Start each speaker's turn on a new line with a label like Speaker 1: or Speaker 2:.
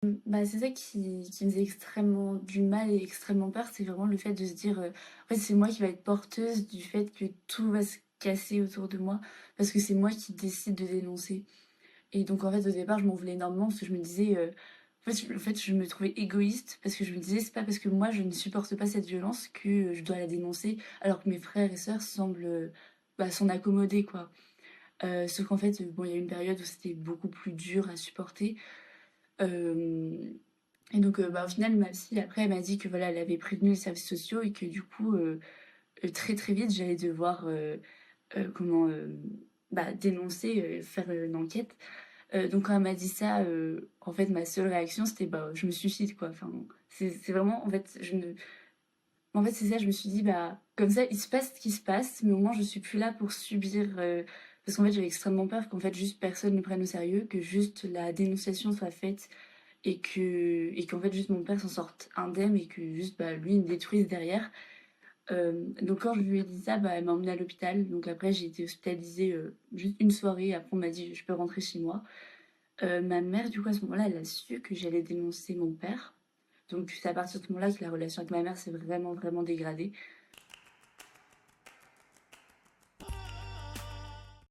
Speaker 1: Bah, c'est ça qui me faisait extrêmement du mal et extrêmement peur, c'est vraiment le fait de se dire, en fait, c'est moi qui va être porteuse du fait que tout va se casser autour de moi, parce que c'est moi qui décide de dénoncer. Et donc, en fait, au départ, je m'en voulais énormément parce que je me disais, en fait, je me trouvais égoïste parce que je me disais, c'est pas parce que moi, je ne supporte pas cette violence que je dois la dénoncer, alors que mes frères et sœurs semblent bah, s'en accommoder, quoi. Sauf qu'en fait, bon, il y a eu une période où c'était beaucoup plus dur à supporter. Euh, et donc, bah, au final, ma psy, après, elle m'a dit que voilà, elle avait prévenu les services sociaux et que du coup, très très vite, j'allais devoir comment bah, dénoncer, faire une enquête. Donc quand elle m'a dit ça, en fait, ma seule réaction, c'était bah, je me suicide, quoi. Enfin, c'est vraiment, en fait, en fait, c'est ça, je me suis dit, bah, comme ça, il se passe ce qui se passe, mais au moins, je suis plus là pour subir. Parce qu'en fait, j'avais extrêmement peur qu'en fait, juste personne ne prenne au sérieux, que juste la dénonciation soit faite et qu'en fait, juste mon père s'en sorte indemne et que juste, bah, lui, il me détruise derrière. Donc quand je lui ai dit ça, bah, elle m'a emmenée à l'hôpital. Donc après, j'ai été hospitalisée juste une soirée. Après, on m'a dit, je peux rentrer chez moi. Ma mère, du coup, à ce moment-là, elle a su que j'allais dénoncer mon père. Donc c'est à partir de ce moment-là que la relation avec ma mère s'est vraiment, vraiment dégradée.